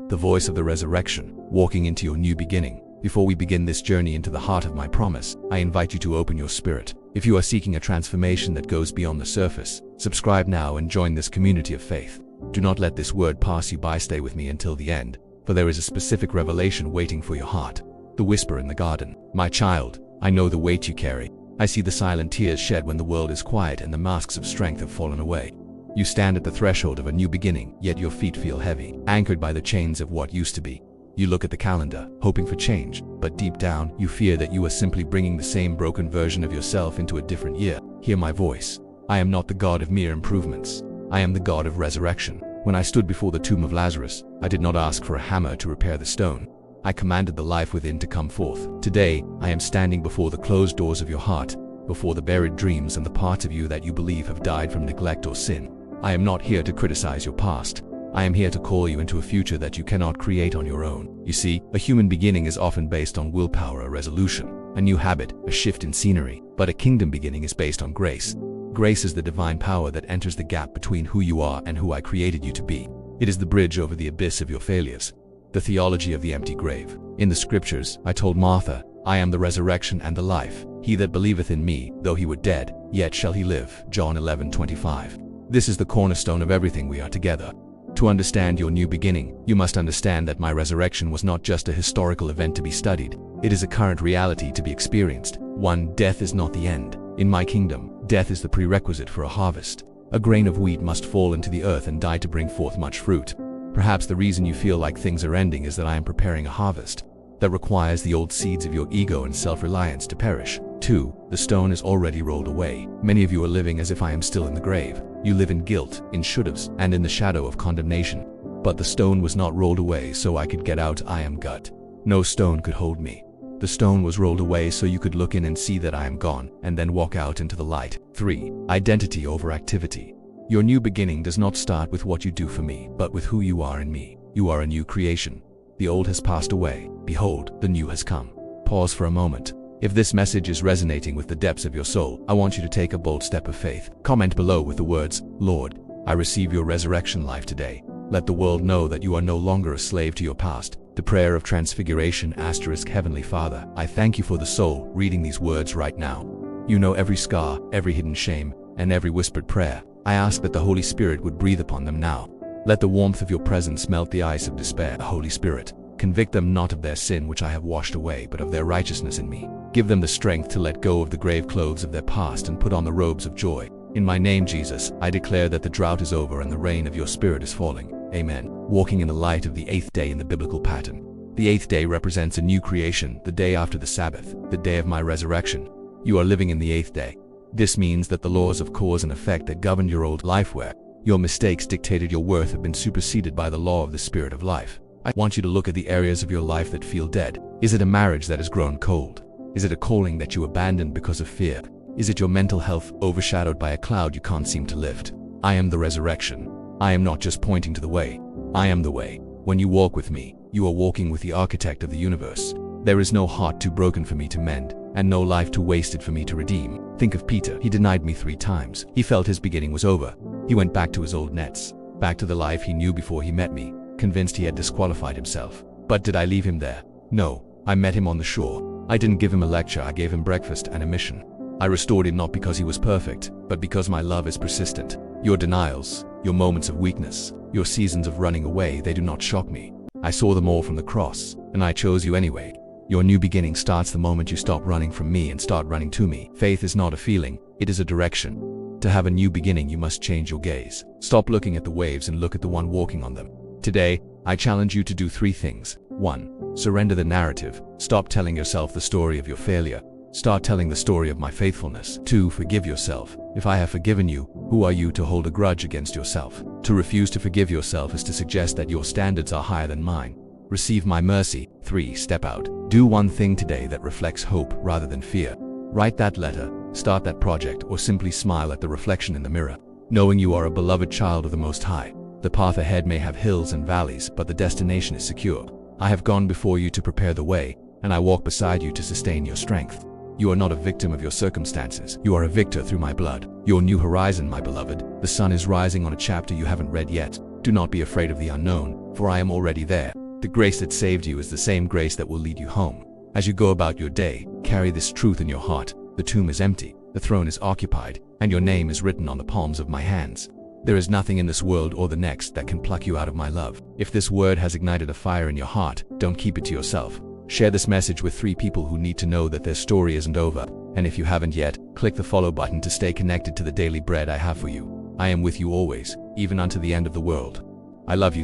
the voice of the resurrection, walking into your new beginning. Before we begin this journey into the heart of my promise, I invite you to open your spirit. If you are seeking a transformation that goes beyond the surface, subscribe now and join this community of faith. Do not let this word pass you by. Stay with me until the end, for there is a specific revelation waiting for your heart. The whisper in the garden. My child, I know the weight you carry. I see the silent tears shed when the world is quiet and the masks of strength have fallen away. You stand at the threshold of a new beginning, yet your feet feel heavy, anchored by the chains of what used to be. You look at the calendar, hoping for change, but deep down, you fear that you are simply bringing the same broken version of yourself into a different year. Hear my voice. I am not the God of mere improvements. I am the God of resurrection. When I stood before the tomb of Lazarus, I did not ask for a hammer to repair the stone. I commanded the life within to come forth. Today, I am standing before the closed doors of your heart, before the buried dreams and the parts of you that you believe have died from neglect or sin. I am not here to criticize your past. I am here to call you into a future that you cannot create on your own. You see, a human beginning is often based on willpower, a resolution, a new habit, a shift in scenery, but a kingdom beginning is based on grace. Grace is the divine power that enters the gap between who you are and who I created you to be. It is the bridge over the abyss of your failures. The theology of the empty grave. In the scriptures, I told Martha, I am the resurrection and the life. He that believeth in me, though he were dead, yet shall he live. John 11:25. This is the cornerstone of everything we are together. To understand your new beginning, you must understand that my resurrection was not just a historical event to be studied. It is a current reality to be experienced. 1. Death is not the end. In my kingdom, death is the prerequisite for a harvest. A grain of wheat must fall into the earth and die to bring forth much fruit. Perhaps the reason you feel like things are ending is that I am preparing a harvest that requires the old seeds of your ego and self-reliance to perish. 2. The stone is already rolled away. Many of you are living as if I am still in the grave. You live in guilt, in should-haves, and in the shadow of condemnation. But the stone was not rolled away so I could get out. I am gut. No stone could hold me. The stone was rolled away so you could look in and see that I am gone, and then walk out into the light. 3. Identity over activity. Your new beginning does not start with what you do for me, but with who you are in me. You are a new creation. The old has passed away. Behold, the new has come. Pause for a moment. If this message is resonating with the depths of your soul, I want you to take a bold step of faith. Comment below with the words, Lord, I receive your resurrection life today. Let the world know that you are no longer a slave to your past. The prayer of transfiguration *. Heavenly Father, I thank you for the soul reading these words right now. You know every scar, every hidden shame, and every whispered prayer. I ask that the Holy Spirit would breathe upon them now. Let the warmth of your presence melt the ice of despair. Holy Spirit, convict them not of their sin which I have washed away, but of their righteousness in me. Give them the strength to let go of the grave clothes of their past and put on the robes of joy. In my name, Jesus, I declare that the drought is over and the rain of your Spirit is falling. Amen. Walking in the light of the 8th day in the biblical pattern. The 8th day represents a new creation, the day after the Sabbath, the day of my resurrection. You are living in the 8th day. This means that the laws of cause and effect that governed your old life, where your mistakes dictated your worth, have been superseded by the law of the Spirit of life. I want you to look at the areas of your life that feel dead. Is it a marriage that has grown cold? Is it a calling that you abandoned because of fear? Is it your mental health overshadowed by a cloud you can't seem to lift? I am the resurrection. I am not just pointing to the way. I am the way. When you walk with me, you are walking with the architect of the universe. There is no heart too broken for me to mend, and no life too wasted for me to redeem. Think of Peter. He denied me 3 times. He felt his beginning was over. He went back to his old nets, back to the life he knew before he met me, convinced he had disqualified himself. But did I leave him there? No. I met him on the shore. I didn't give him a lecture, I gave him breakfast and a mission. I restored him not because he was perfect, but because my love is persistent. Your denials, your moments of weakness, your seasons of running away, they do not shock me. I saw them all from the cross, and I chose you anyway. Your new beginning starts the moment you stop running from me and start running to me. Faith is not a feeling, it is a direction. To have a new beginning, you must change your gaze. Stop looking at the waves and look at the one walking on them. Today, I challenge you to do 3 things. 1. Surrender the narrative. Stop telling yourself the story of your failure. Start telling the story of my faithfulness. 2. Forgive yourself. If I have forgiven you, who are you to hold a grudge against yourself? To refuse to forgive yourself is to suggest that your standards are higher than mine. Receive my mercy. 3. Step out. Do one thing today that reflects hope rather than fear. Write that letter, start that project, or simply smile at the reflection in the mirror, knowing you are a beloved child of the Most High. The path ahead may have hills and valleys, but the destination is secure. I have gone before you to prepare the way, and I walk beside you to sustain your strength. You are not a victim of your circumstances. You are a victor through my blood. Your new horizon, my beloved. The sun is rising on a chapter you haven't read yet. Do not be afraid of the unknown, for I am already there. The grace that saved you is the same grace that will lead you home. As you go about your day, carry this truth in your heart. The tomb is empty, the throne is occupied, and your name is written on the palms of my hands. There is nothing in this world or the next that can pluck you out of my love. If this word has ignited a fire in your heart, don't keep it to yourself. Share this message with 3 people who need to know that their story isn't over. And if you haven't yet, click the follow button to stay connected to the daily bread I have for you. I am with you always, even unto the end of the world. I love you.